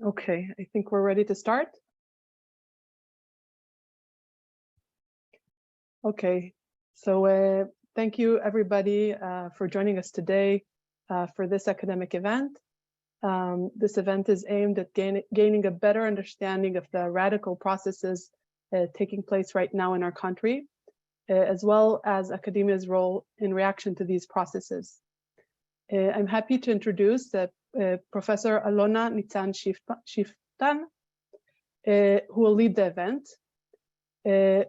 Okay, I think we're ready to start. Okay, so thank you everybody for joining us today for this academic event. This event is aimed at gaining a better understanding of the radical processes taking place right now in our country, as well as academia's role in reaction to these processes. I'm happy to introduce Professor Alona Nitzan-Shiftan, who will lead the event.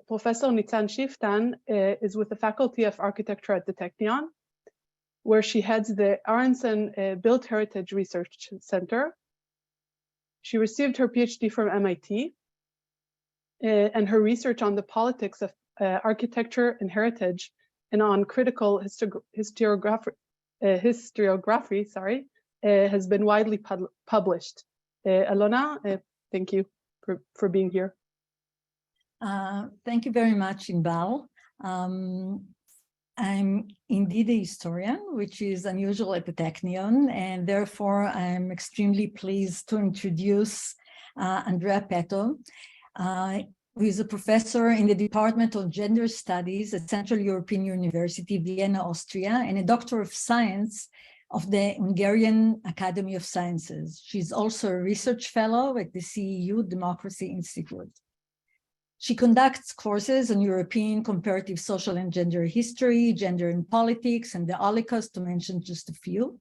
Professor Nitzan-Shiftan is with the Faculty of Architecture at the Technion, where she heads the Aronson Built Heritage Research Center. She received her PhD from MIT, and her research on the politics of architecture and heritage and on critical historiography has been widely published. Alona, thank you for being here. Thank you very much, Inbal. I'm indeed a historian, which is unusual at the Technion, and therefore I'm extremely pleased to introduce Andrea Petto, who is a professor in the Department of Gender Studies at Central European University, Vienna, Austria, and a Doctor of Science of the Hungarian Academy of Sciences. She's also a research fellow at the CEU Democracy Institute. She conducts courses on European comparative social and gender history, gender and politics, and the Holocaust, to mention just a few.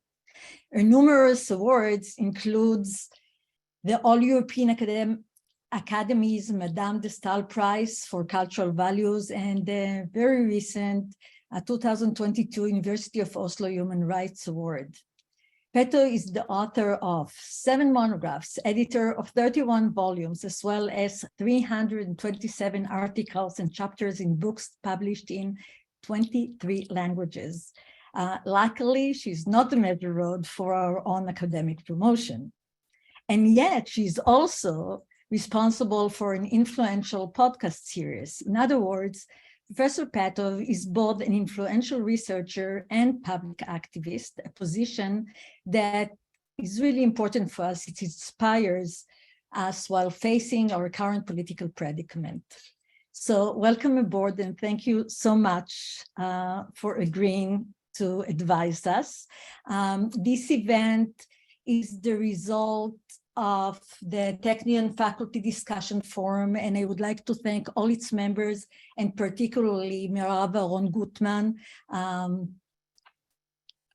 Her numerous awards includes the All-European Academy's Madame de Stael Prize for Cultural Values and the very recent 2022 University of Oslo Human Rights Award. Petto is the author of 7 monographs, editor of 31 volumes, as well as 327 articles and chapters in books published in 23 languages. Luckily, she's not the major road for our own academic promotion. And yet, she's also responsible for an influential podcast series. In other words, Professor Petto is both an influential researcher and public activist, a position that is really important for us. It inspires us while facing our current political predicament. So welcome aboard, and thank you so much for agreeing to advise us. This event is the result of the Technion Faculty Discussion Forum, and I would like to thank all its members, and particularly Amirav Aaron Gutman,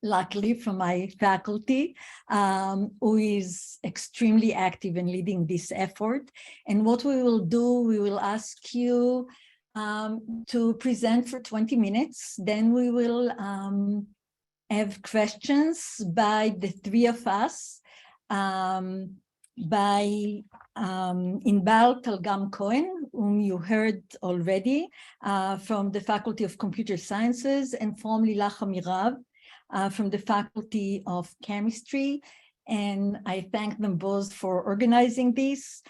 luckily from my faculty, who is extremely active in leading this effort. And what we will do, we will ask you to present for 20 minutes, then we will have questions by the three of us, by Inbal Talgam-Cohen, whom you heard already, from the Faculty of Computer Sciences, and from Lilac Amirav, from the Faculty of Chemistry. And I thank them both for organizing this.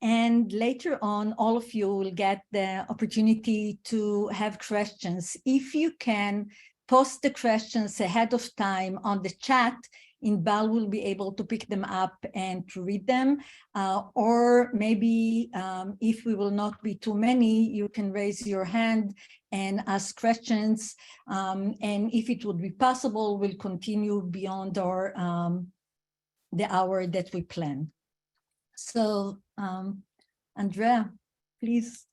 And later on, all of you will get the opportunity to have questions. If you can post the questions ahead of time on the chat, Inbal will be able to pick them up and to read them, or maybe if we will not be too many, you can raise your hand and ask questions, and if it would be possible, we'll continue beyond our the hour that we plan. So, Andrea, please.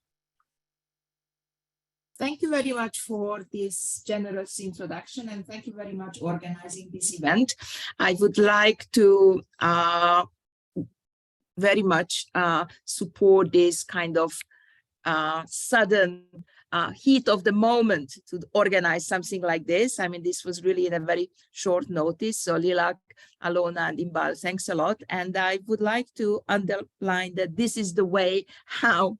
Thank you very much for this generous introduction, and thank you very much for organizing this event. I would like to very much support this kind of sudden heat of the moment to organize something like this. I mean, this was really in a very short notice. So Lilac, Alona, and Inbal, thanks a lot. And I would like to underline that this is the way how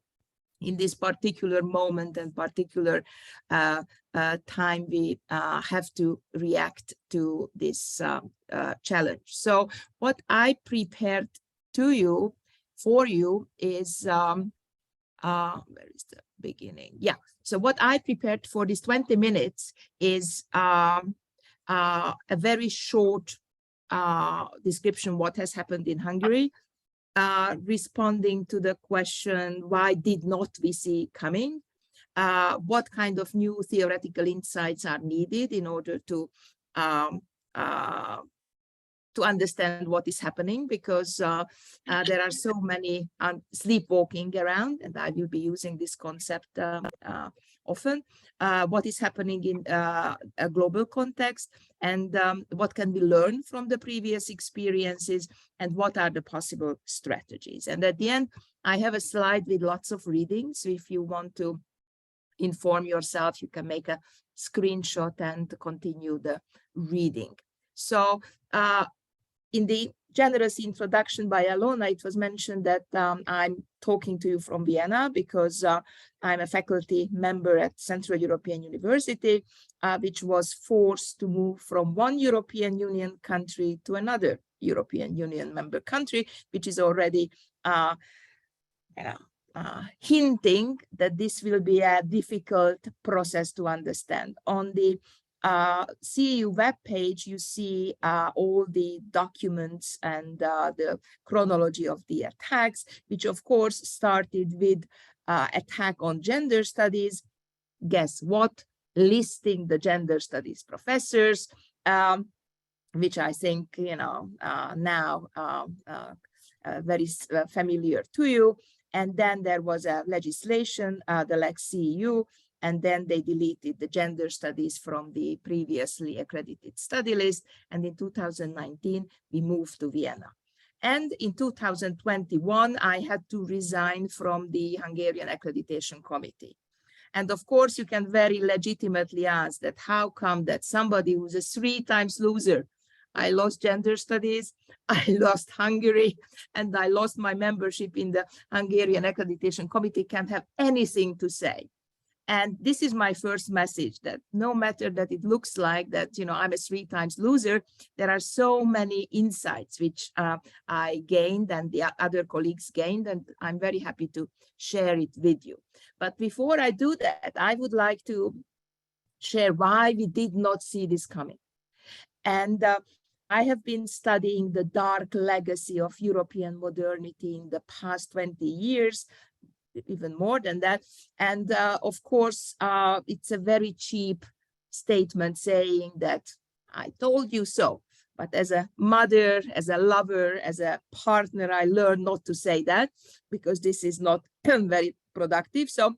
in this particular moment and particular time we have to react to this challenge. So what I prepared for you is, where is the beginning? Yeah, so what I prepared for these 20 minutes is a very short description what has happened in Hungary, responding to the question, why did not we see coming? What kind of new theoretical insights are needed in order to understand what is happening, because there are so many sleepwalking around, and I will be using this concept often. What is happening in a global context, and what can we learn from the previous experiences, and what are the possible strategies. And at the end, I have a slide with lots of readings. So if you want to inform yourself, you can make a screenshot and continue the reading. So in the generous introduction by Alona, it was mentioned that I'm talking to you from Vienna because I'm a faculty member at Central European University, which was forced to move from one European Union country to another European Union member country, which is already hinting that this will be a difficult process to understand. On the CEU webpage, you see all the documents and the chronology of the attacks, which of course started with attack on gender studies. Guess what? Listing the gender studies professors, which I think, you know, now very familiar to you. And then there was a legislation, the Lex CEU, and then they deleted the gender studies from the previously accredited study list. And in 2019, we moved to Vienna. And in 2021, I had to resign from the Hungarian Accreditation Committee. And of course, you can very legitimately ask that how come that somebody who's a 3-time loser, I lost gender studies, I lost Hungary, and I lost my membership in the Hungarian Accreditation Committee, can't have anything to say. And this is my first message, that no matter that it looks like that, you know, I'm a 3-time loser, there are so many insights which I gained and the other colleagues gained, and I'm very happy to share it with you. But before I do that, I would like to share why we did not see this coming. And I have been studying the dark legacy of European modernity in the past 20 years, even more than that. And of course, it's a very cheap statement saying that I told you so. But as a mother, as a lover, as a partner, I learned not to say that, because this is not very productive. So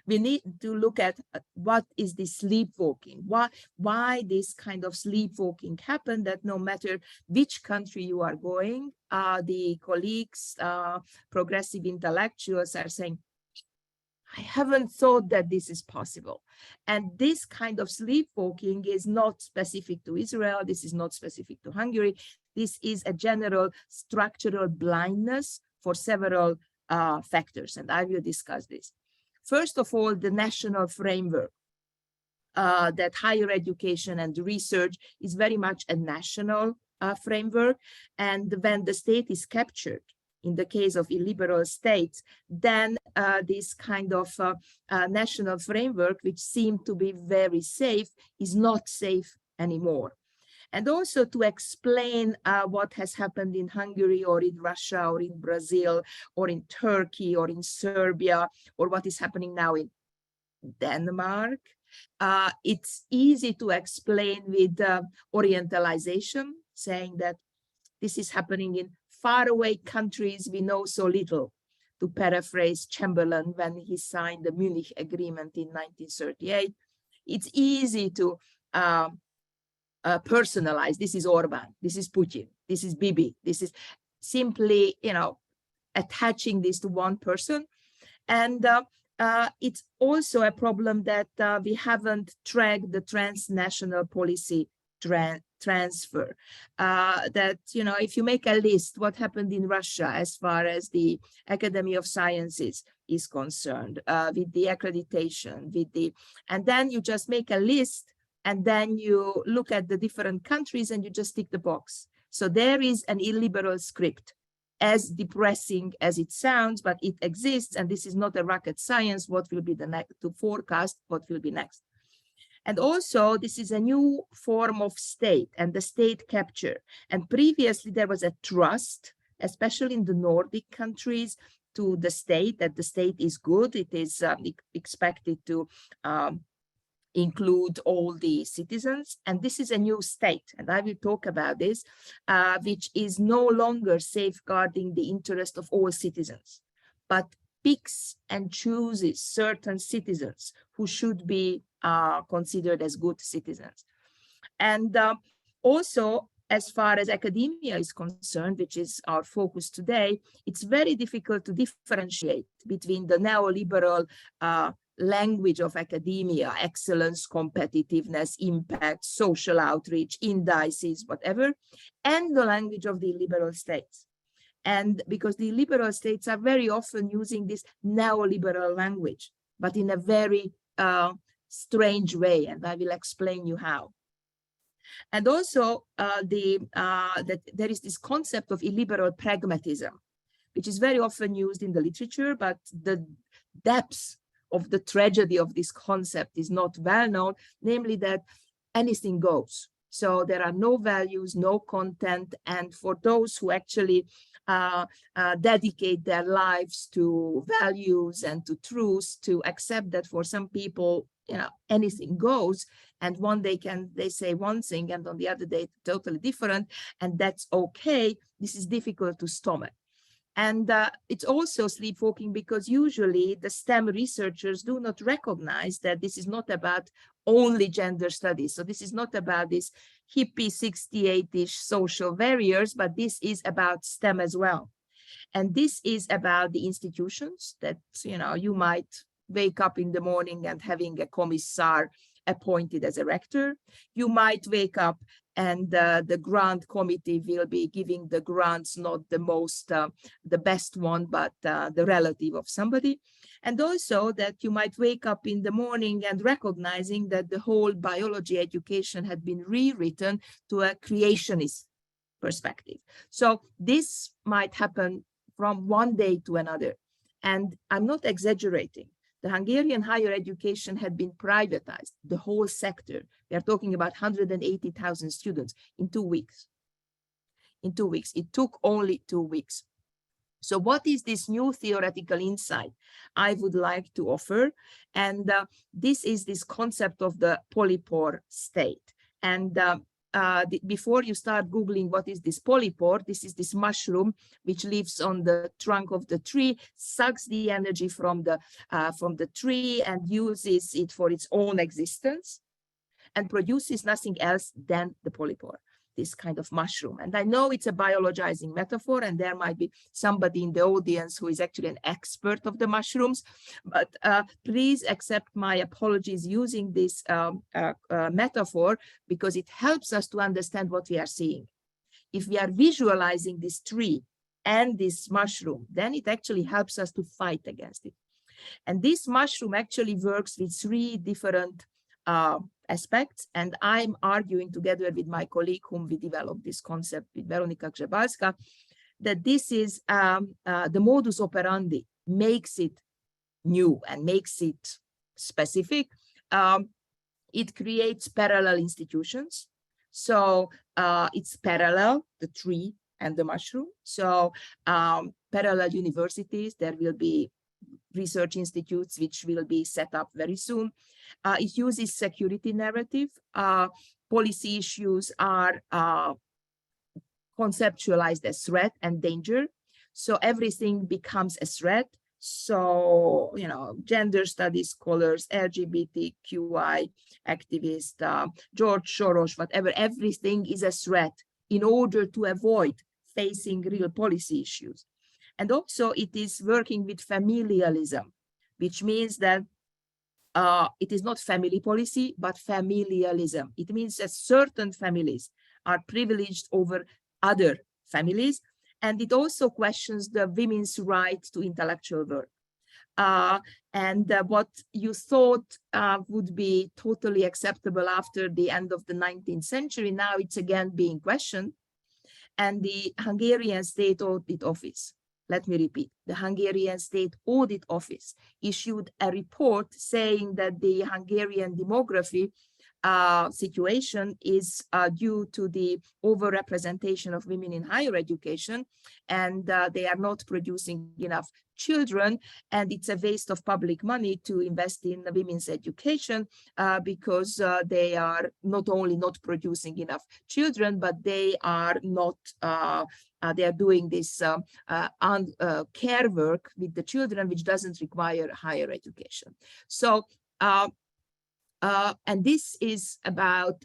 we need to look at what is the sleepwalking, why this kind of sleepwalking happened, that no matter which country you are going, the colleagues, progressive intellectuals are saying, I haven't thought that this is possible. And this kind of sleepwalking is not specific to Israel. This is not specific to Hungary. This is a general structural blindness for several factors, and I will discuss this. First of all, the national framework, that higher education and research is very much a national framework. And when the state is captured, in the case of illiberal states, then this kind of national framework, which seemed to be very safe, is not safe anymore. And also to explain what has happened in Hungary or in Russia or in Brazil or in Turkey or in Serbia, or what is happening now in Denmark, it's easy to explain with orientalization, saying that this is happening in faraway countries we know so little, to paraphrase Chamberlain when he signed the Munich Agreement in 1938. It's easy to personalize. This is Orban, this is Putin, this is Bibi, this is simply, you know, attaching this to one person. And it's also a problem that we haven't tracked the transnational policy transfer. That, you know, if you make a list, what happened in Russia as far as the Academy of Sciences is concerned, with the accreditation, with the, and then you just make a list, and then you look at the different countries and you just tick the box. So there is an illiberal script, as depressing as it sounds, but it exists, and this is not a rocket science, what will be the next, to forecast what will be next. And also, this is a new form of state and the state capture. And previously there was a trust especially in the Nordic countries, to the state, that the state is good. It is expected to include all the citizens. And this is a new state, and I will talk about this, which is no longer safeguarding the interest of all citizens, but picks and chooses certain citizens who should be considered as good citizens. And also, as far as academia is concerned, which is our focus today, it's very difficult to differentiate between the neoliberal language of academia, excellence, competitiveness, impact, social outreach, indices, whatever, and the language of the liberal states. And because the liberal states are very often using this neoliberal language, but in a very strange way, and I will explain you how. And also that there is this concept of illiberal pragmatism, which is very often used in the literature, but the depths of the tragedy of this concept is not well known, namely that anything goes. So there are no values, no content, and for those who actually dedicate their lives to values and to truths, to accept that for some people, you know, anything goes, and one day they say one thing and on the other day totally different, and that's okay. This is difficult to stomach. And it's also sleepwalking because usually the STEM researchers do not recognize that this is not about only gender studies. So this is not about this hippie 68-ish social warriors, but this is about STEM as well. And this is about the institutions that, you know, you might wake up in the morning and having a commissar appointed as a rector. You might wake up and the grant committee will be giving the grants, not the most, the best one, but the relative of somebody. And also that you might wake up in the morning and recognizing that the whole biology education had been rewritten to a creationist perspective. So this might happen from one day to another. And I'm not exaggerating. The Hungarian higher education had been privatized, the whole sector. We are talking about 180,000 students in 2 weeks. In 2 weeks, it took only 2 weeks. So what is this new theoretical insight I would like to offer? And this is this concept of the polypore state. And before you start Googling what is this polypore, this is this mushroom which lives on the trunk of the tree, sucks the energy from the tree and uses it for its own existence and produces nothing else than the polypore, this kind of mushroom. And I know it's a biologizing metaphor, and there might be somebody in the audience who is actually an expert of the mushrooms, but please accept my apologies using this metaphor because it helps us to understand what we are seeing. If we are visualizing this tree and this mushroom, then it actually helps us to fight against it. And this mushroom actually works with 3 different aspects, and I'm arguing together with my colleague whom we developed this concept with Veronika Grzebalska, that this is the modus operandi makes it new and makes it specific. It creates parallel institutions. So it's parallel, the tree and the mushroom. So parallel universities, there will be research institutes which will be set up very soon. It uses security narrative. Policy issues are conceptualized as threat and danger. So everything becomes a threat. So, you know, gender studies scholars, LGBTQI activists, George Soros, whatever, everything is a threat in order to avoid facing real policy issues. And also it is working with familialism, which means that it is not family policy, but familialism. It means that certain families are privileged over other families. And it also questions the women's right to intellectual work. And what you thought would be totally acceptable after the end of the 19th century, now it's again being questioned. And the Hungarian State Audit Office, let me repeat, the Hungarian State Audit Office issued a report saying that the Hungarian demography situation is due to the overrepresentation of women in higher education, and they are not producing enough children, and it's a waste of public money to invest in women's education because they are not only not producing enough children, but they are not they are doing this care work with the children, which doesn't require higher education. So and this is about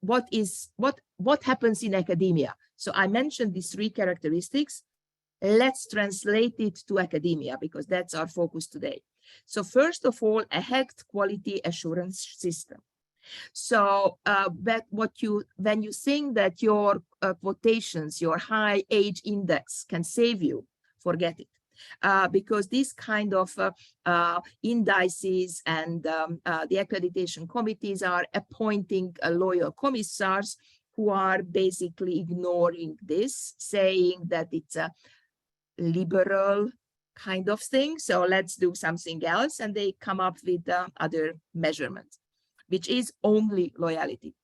what happens in academia. So I mentioned these three characteristics. Let's translate it to academia, because that's our focus today. So first of all, a hacked quality assurance system. So when you think that your quotations, your high age index can save you, forget it. Because these kind of indices and the accreditation committees are appointing loyal commissars who are basically ignoring this, saying that it's a liberal kind of thing, so let's do something else, and they come up with other measurements, which is only loyalty.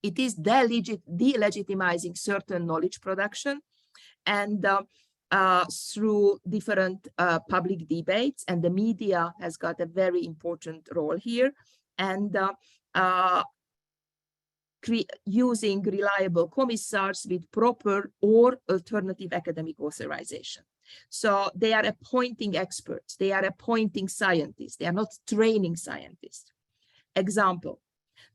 It is delegitimizing certain knowledge production, and through different public debates, and the media has got a very important role here, and using reliable commissars with proper or alternative academic authorization. So they are appointing experts, they are appointing scientists, they are not training scientists. Example,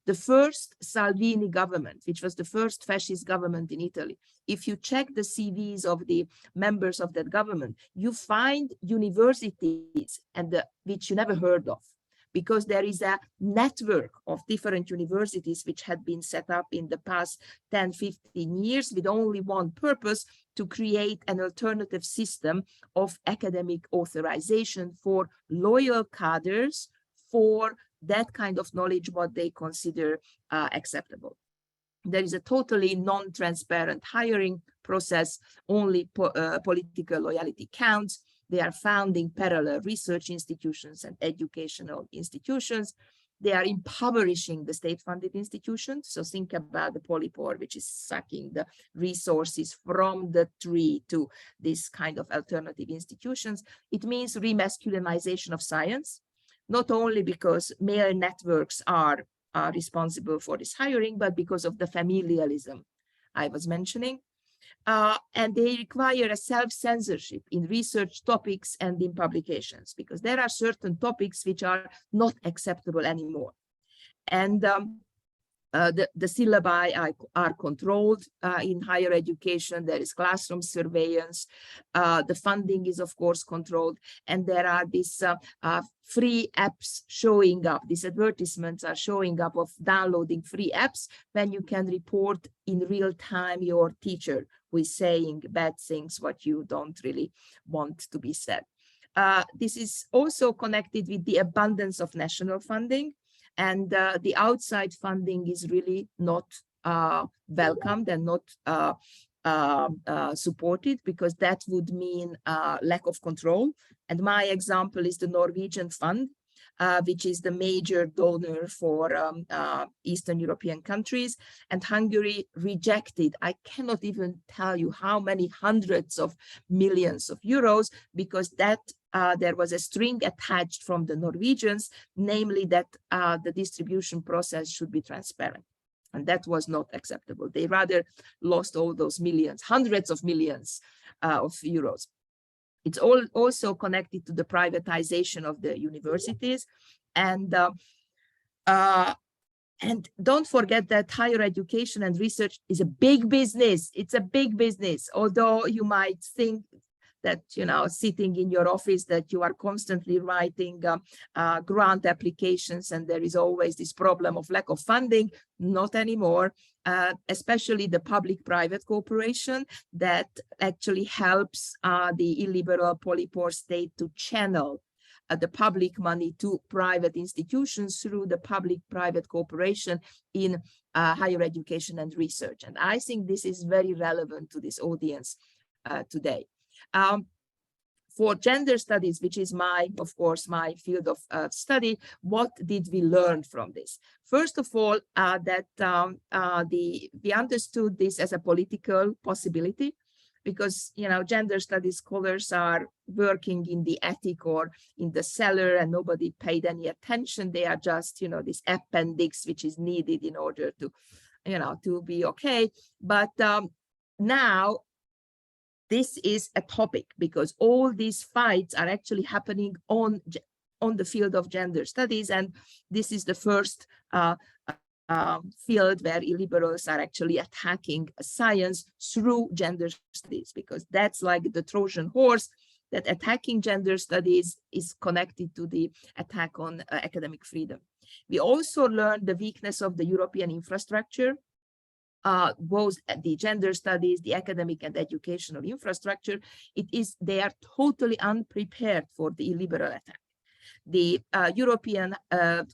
the first Salvini government, which was the first fascist government in Italy, if you check the CVs of the members of that government, you find universities and which you never heard of, because there is a network of different universities which had been set up in the past 10, 15 years with only one purpose: to create an alternative system of academic authorization for loyal cadres for that kind of knowledge, what they consider acceptable. There is a totally non-transparent hiring process, only political loyalty counts. They are founding parallel research institutions and educational institutions. They are impoverishing the state-funded institutions. So think about the polypore, which is sucking the resources from the tree to this kind of alternative institutions. It means remasculinization of science, not only because male networks are responsible for this hiring, but because of the familialism I was mentioning. And they require a self-censorship in research topics and in publications, because there are certain topics which are not acceptable anymore. And the syllabi are controlled in higher education. There is classroom surveillance. The funding is, of course, controlled. And there are these free apps showing up. These advertisements are showing up of downloading free apps when you can report in real time your teacher who is saying bad things, what you don't really want to be said. This is also connected with the abundance of national funding. And the outside funding is really not welcomed and not supported, because that would mean lack of control. And my example is the Norwegian fund, which is the major donor for Eastern European countries. And Hungary rejected, I cannot even tell you how many hundreds of millions of euros, because that there was a string attached from the Norwegians, namely that the distribution process should be transparent. And that was not acceptable. They rather lost all those millions, hundreds of millions of euros. It's also connected to the privatization of the universities. And don't forget that higher education and research is a big business. It's a big business, although you might think that, you know, sitting in your office, that you are constantly writing grant applications and there is always this problem of lack of funding. Not anymore, especially the public-private cooperation that actually helps the illiberal polypore state to channel the public money to private institutions through the public-private cooperation in higher education and research. And I think this is very relevant to this audience today. for gender studies, which is of course, my field of study, what did we learn from this? First of all, we understood this as a political possibility, because, you know, gender studies scholars are working in the attic or in the cellar, and nobody paid any attention. They are just, you know, this appendix which is needed in order to, you know, to be okay. But now this is a topic, because all these fights are actually happening on the field of gender studies, and this is the first field where illiberals are actually attacking science through gender studies, because that's like the Trojan horse, that attacking gender studies is connected to the attack on academic freedom. We also learned the weakness of the European infrastructure, both the gender studies, the academic and educational infrastructure. They are totally unprepared for the illiberal attack. The European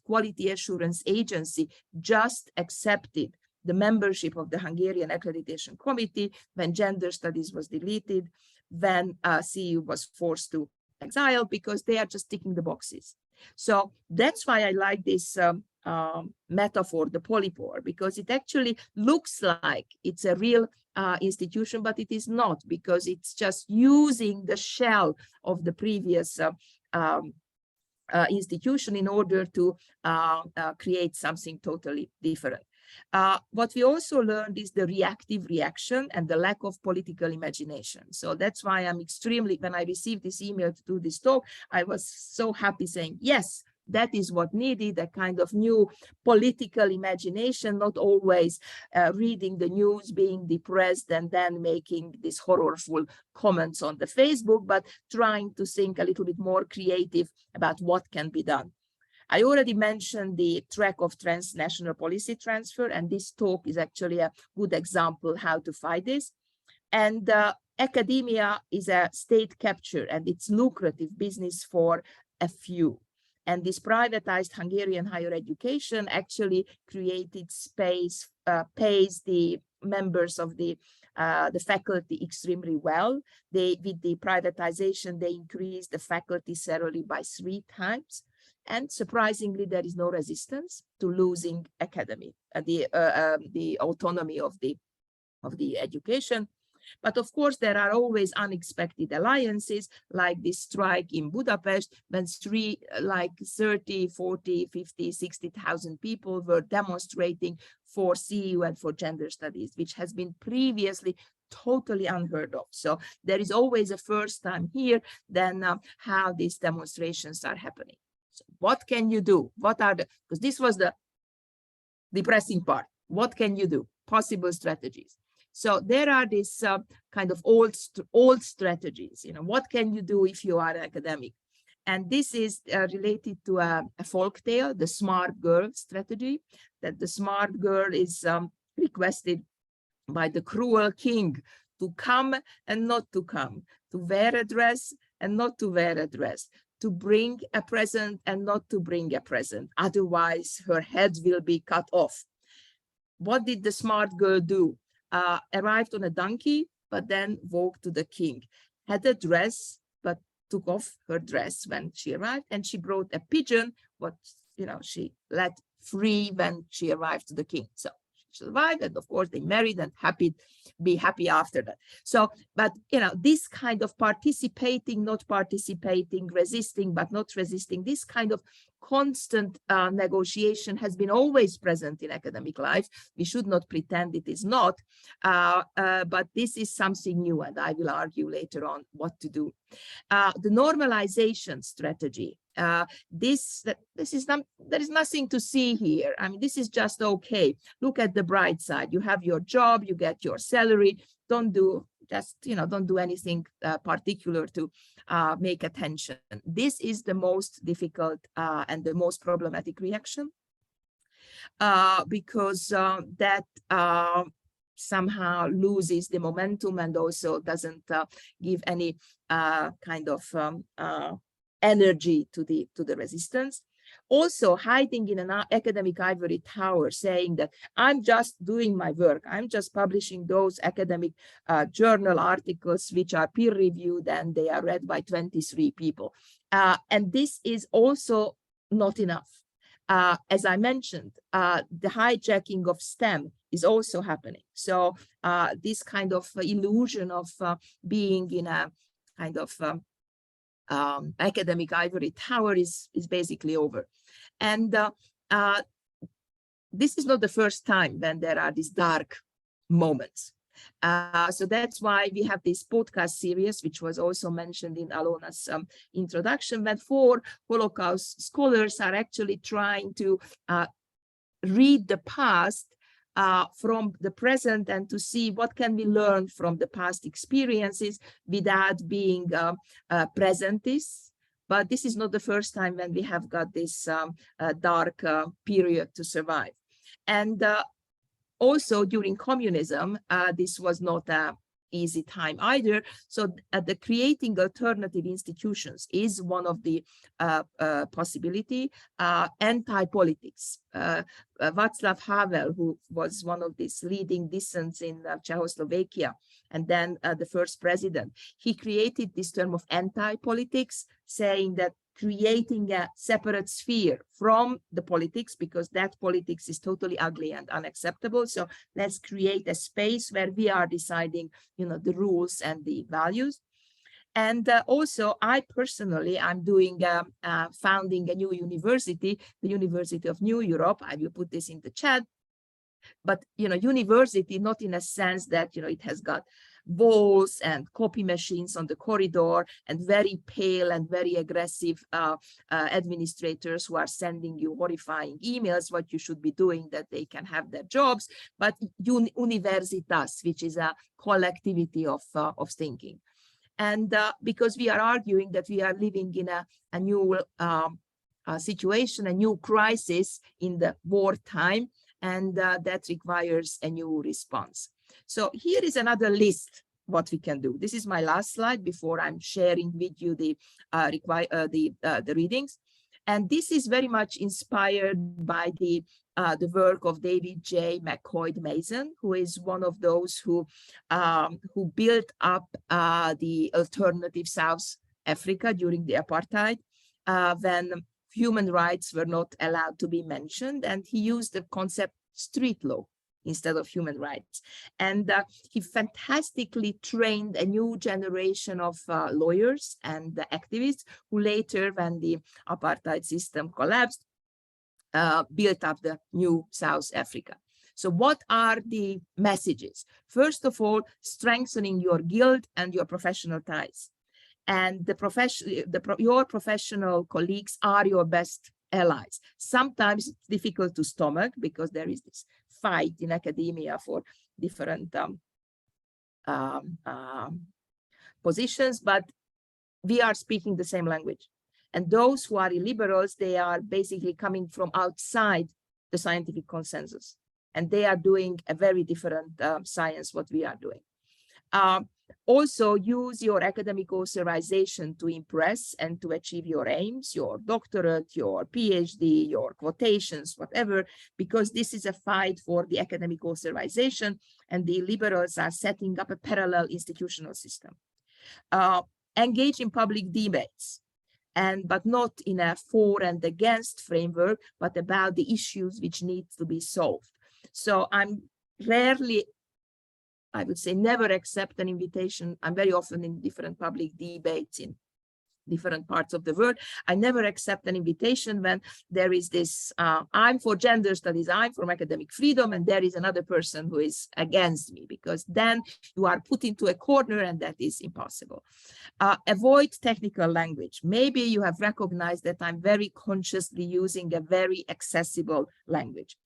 Quality Assurance Agency just accepted the membership of the Hungarian Accreditation Committee when gender studies was deleted, when CEU was forced to exile, because they are just ticking the boxes. So that's why I like this metaphor, the polypore, because it actually looks like it's a real institution, but it is not, because it's just using the shell of the previous institution in order to create something totally different. What we also learned is the reactive reaction and the lack of political imagination. So that's why I'm extremely, when I received this email to do this talk, I was so happy, saying, yes, that is what needed, a kind of new political imagination, not always reading the news, being depressed, and then making these horrorful comments on the Facebook, but trying to think a little bit more creative about what can be done. I already mentioned the track of transnational policy transfer, and this talk is actually a good example how to fight this. And academia is a state capture, and it's lucrative business for a few. And this privatized Hungarian higher education actually created space, pays the members of the faculty extremely well. With the privatization, they increased the faculty salary by 3 times. And surprisingly, there is no resistance to losing academy, the autonomy of the education. But of course, there are always unexpected alliances, like this strike in Budapest, when 30, 40, 50, 60,000 people were demonstrating for CEU and for gender studies, which has been previously totally unheard of. So there is always a first time here, then how these demonstrations are happening. So what can you do? What are the, because this was the depressing part. What can you do? Possible strategies. So there are these kind of old strategies. You know, what can you do if you are an academic? And this is related to a folk tale, the smart girl strategy, that the smart girl is requested by the cruel king to come and not to come, to wear a dress and not to wear a dress, to bring a present and not to bring a present. Otherwise, her head will be cut off. What did the smart girl do? Arrived on a donkey, but then walked to the king. Had a dress, but took off her dress when she arrived, and she brought a pigeon, what, you know, she let free when she arrived to the king. So she survived, and of course they married and be happy after that. So, but you know, this kind of participating, not participating, resisting, but not resisting, this kind of constant negotiation has been always present in academic life. We should not pretend it is not, but this is something new, and I will argue later on what to do. The normalization strategy. There is nothing to see here. I mean, this is just okay. Look at the bright side. You have your job, you get your salary. Don't do anything particular to make attention. This is the most difficult and the most problematic reaction, because that somehow loses the momentum and also doesn't give any kind of energy to the resistance. Also hiding in an academic ivory tower, saying that I'm just doing my work, I'm just publishing those academic journal articles which are peer-reviewed and they are read by 23 people. And this is also not enough. As I mentioned, the hijacking of STEM is also happening. So this kind of illusion of being in a kind of academic ivory tower is basically over. And this is not the first time when there are these dark moments. So that's why we have this podcast series, which was also mentioned in Alona's introduction, when 4 Holocaust scholars are actually trying to read the past from the present and to see what can we learn from the past experiences without being presentists. But this is not the first time when we have got this dark period to survive. And also during communism, this was not an easy time either. So the creating alternative institutions is one of the possibility. Anti-politics. Václav Havel, who was one of these leading dissents in Czechoslovakia, and then the first president, he created this term of anti-politics, saying that creating a separate sphere from the politics, because that politics is totally ugly and unacceptable. So let's create a space where we are deciding, the rules and the values. And also, I personally, I'm doing founding a new university, the University of New Europe. I will put this in the chat. But university, not in a sense that it has got walls and copy machines on the corridor and very pale and very aggressive administrators who are sending you horrifying emails what you should be doing that they can have their jobs, but universitas, which is a collectivity of thinking. And because we are arguing that we are living in a new situation, a new crisis in the wartime, and that requires a new response. So here is another list what we can do. This is my last slide before I'm sharing with you the readings. And this is very much inspired by the work of David J. McCoy Mason, who is one of those who built up the alternative South Africa during the apartheid, when human rights were not allowed to be mentioned, and he used the concept street law instead of human rights. And he fantastically trained a new generation of lawyers and activists who later, when the apartheid system collapsed, built up the new South Africa. So what are the messages? First of all, strengthening your guild and your professional ties. And your professional colleagues are your best allies. Sometimes it's difficult to stomach because there is this fight in academia for different positions, but we are speaking the same language. And those who are illiberals, they are basically coming from outside the scientific consensus. And they are doing a very different science, what we are doing. Also use your academic authorization to impress and to achieve your aims, your doctorate, your PhD, your quotations, whatever, because this is a fight for the academic authorization, and the liberals are setting up a parallel institutional system. Engage in public debates, but not in a for and against framework, but about the issues which need to be solved. So I'm rarely, I would say, never accept an invitation. I'm very often in different public debates in different parts of the world. I never accept an invitation when there is this, I'm for gender studies, I'm for academic freedom, and there is another person who is against me, because then you are put into a corner and that is impossible. Avoid technical language. Maybe you have recognized that I'm very consciously using a very accessible language.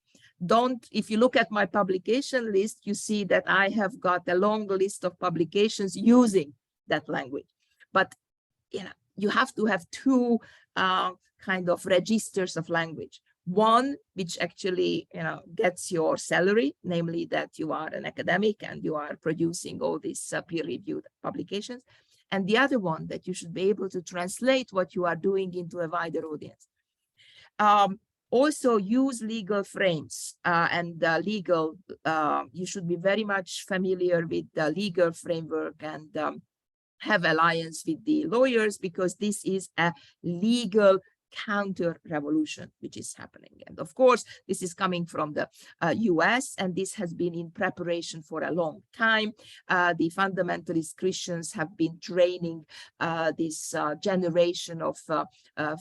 If you look at my publication list, you see that I have got a long list of publications using that language. But you have to have two kind of registers of language. One, which actually gets your salary, namely that you are an academic and you are producing all these peer-reviewed publications. And the other one, that you should be able to translate what you are doing into a wider audience. Also use legal frames and legal, you should be very much familiar with the legal framework and have alliance with the lawyers, because this is a legal counter-revolution which is happening. And of course, this is coming from the US, and this has been in preparation for a long time. The fundamentalist Christians have been training this generation of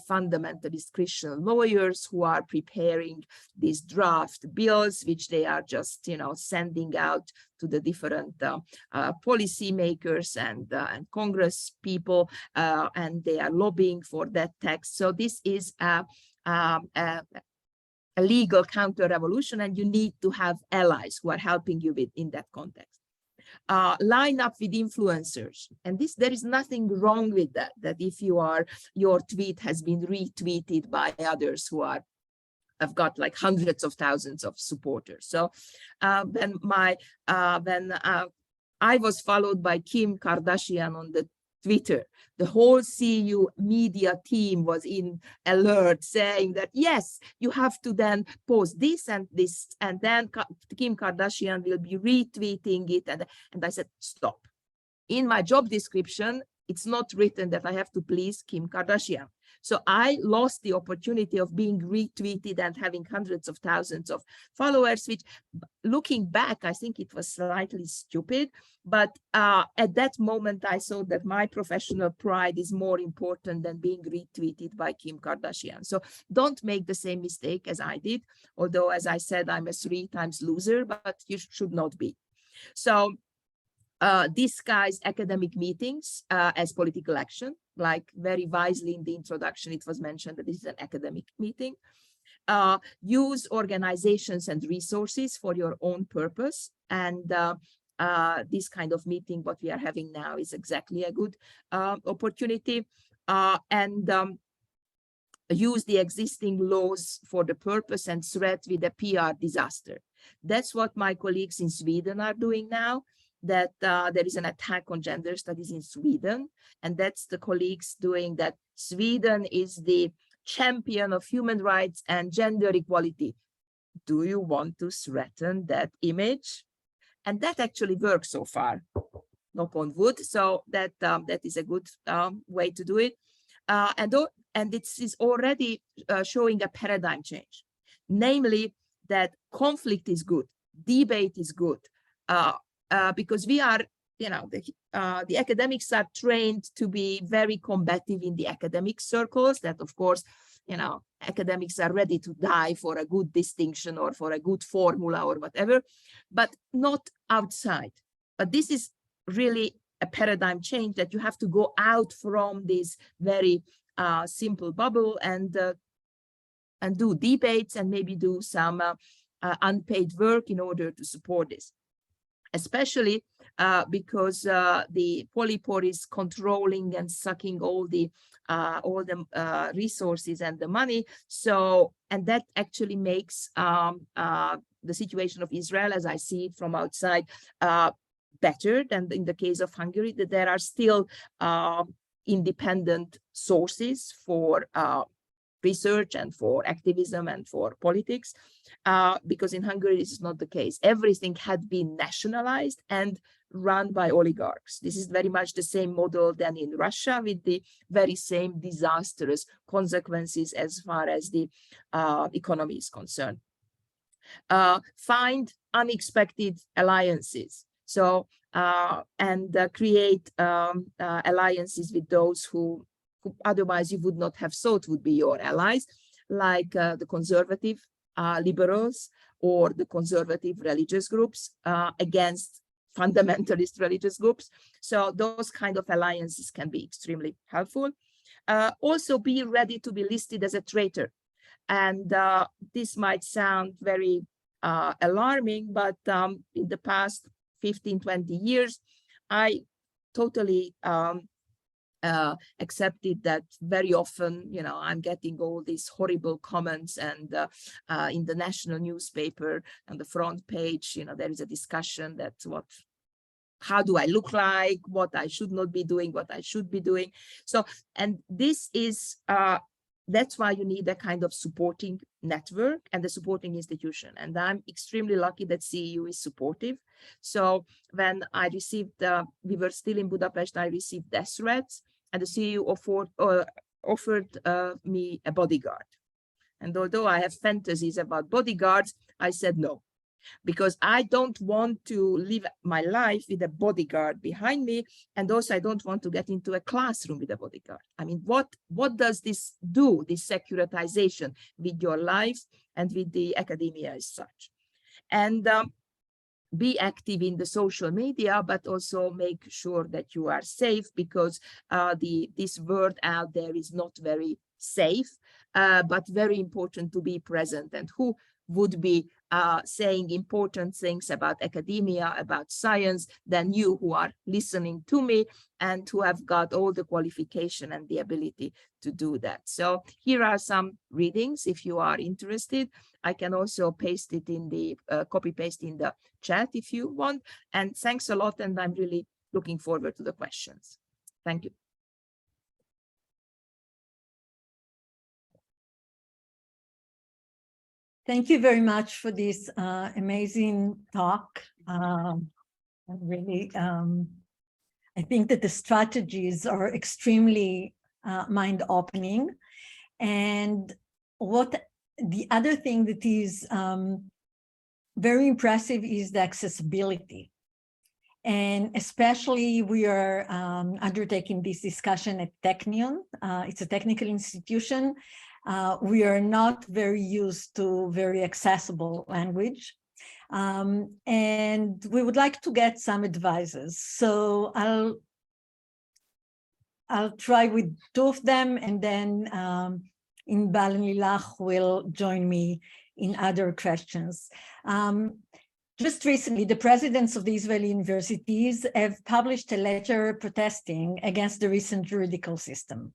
fundamentalist Christian lawyers who are preparing these draft bills, which they are just, sending out to the different policy makers and Congress people, and they are lobbying for that text. So this is a legal counter-revolution, and you need to have allies who are helping you in that context. Line up with influencers, and there is nothing wrong with that. That if your tweet has been retweeted by others who have got like hundreds of thousands of supporters. So when I was followed by Kim Kardashian on the Twitter, the whole CU media team was in alert, saying that, yes, you have to then post this, and then Kim Kardashian will be retweeting it. And I said, stop. In my job description, it's not written that I have to please Kim Kardashian. So I lost the opportunity of being retweeted and having hundreds of thousands of followers, which, looking back, I think it was slightly stupid. But at that moment, I saw that my professional pride is more important than being retweeted by Kim Kardashian. So don't make the same mistake as I did. Although, as I said, I'm a 3-time loser, but you should not be. So disguise academic meetings as political action, like very wisely in the introduction, it was mentioned that this is an academic meeting. Use organizations and resources for your own purpose. And this kind of meeting, what we are having now, is exactly a good opportunity. Use the existing laws for the purpose and threat with a PR disaster. That's what my colleagues in Sweden are doing now. That there is an attack on gender studies in Sweden, and that's the colleagues doing that. Sweden is the champion of human rights and gender equality. Do you want to threaten that image? And that actually works so far, knock on wood. So that is a good way to do it. And it is already showing a paradigm change, namely that conflict is good, debate is good. Because we are, the academics are trained to be very combative in the academic circles, that of course, academics are ready to die for a good distinction or for a good formula or whatever, but not outside. But this is really a paradigm change, that you have to go out from this very simple bubble and do debates and maybe do some unpaid work in order to support this. Especially because the polypore is controlling and sucking all the resources and the money. So, and that actually makes the situation of Israel, as I see it from outside, better than in the case of Hungary, that there are still independent sources for research and for activism and for politics, because in Hungary this is not the case. Everything had been nationalized and run by oligarchs. This is very much the same model than in Russia, with the very same disastrous consequences as far as the economy is concerned. Find unexpected alliances. So create alliances with those who otherwise you would not have thought would be your allies, like the conservative liberals or the conservative religious groups against fundamentalist religious groups. So those kind of alliances can be extremely helpful. Also be ready to be listed as a traitor. And this might sound very alarming, but in the past 15-20 years, I totally accepted that very often, I'm getting all these horrible comments, and in the national newspaper on the front page, there is a discussion that how do I look like, what I should not be doing, what I should be doing. So, and this is that's why you need a kind of supporting network and the supporting institution. And I'm extremely lucky that CEU is supportive. So when I received, we were still in Budapest, I received death threats, and the CEU offered me a bodyguard. And although I have fantasies about bodyguards, I said no, because I don't want to live my life with a bodyguard behind me. And also I don't want to get into a classroom with a bodyguard. I mean, what does this do, this securitization, with your life and with the academia as such? And be active in the social media, but also make sure that you are safe, because this word out there is not very safe, but very important to be present. And who would be saying important things about academia, about science, than you, who are listening to me and who have got all the qualification and the ability to do that. So here are some readings if you are interested. I can also paste it in the copy paste in the chat if you want. And thanks a lot, and I'm really looking forward to the questions. Thank you. Thank you very much for this amazing talk. Really, I think that the strategies are extremely mind-opening. And what the other thing that is very impressive is the accessibility. And especially we are undertaking this discussion at Technion. It's a technical institution. We are not very used to very accessible language. And we would like to get some advices. So I'll try with two of them, and then Inbal and Lilac will join me in other questions. Just recently, the presidents of the Israeli universities have published a letter protesting against the recent juridical system.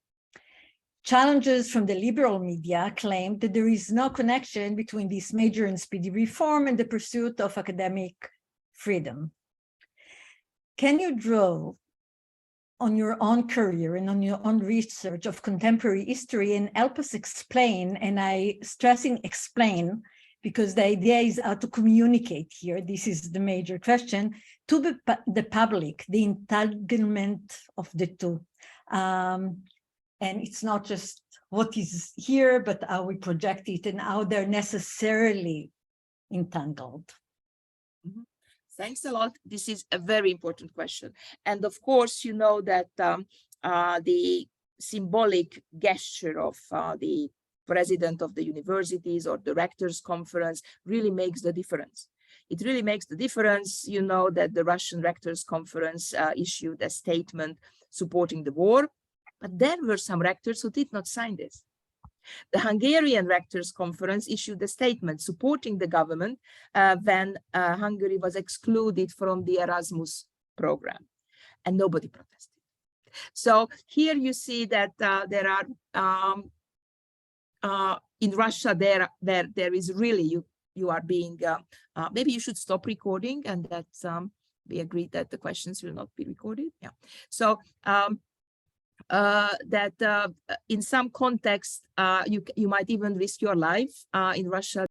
Challenges from the liberal media claim that there is no connection between this major and speedy reform and the pursuit of academic freedom. Can you draw on your own career and on your own research of contemporary history and help us explain, and I stressing explain, because the idea is how to communicate here, this is the major question, to the public, the entanglement of the two. And it's not just what is here, but how we project it and how they're necessarily entangled. Mm-hmm. Thanks a lot. This is a very important question. And of course, you know that the symbolic gesture of the president of the universities or the rectors' conference really makes the difference. It really makes the difference. You know that the Russian rectors' conference issued a statement supporting the war, but there were some rectors who did not sign this. The Hungarian rectors' conference issued a statement supporting the government when Hungary was excluded from the Erasmus program, and nobody protested. So here you see that there are in Russia there is really you are being maybe you should stop recording, and that's we agreed that the questions will not be recorded. Yeah. So that in some context you might even risk your life in Russia.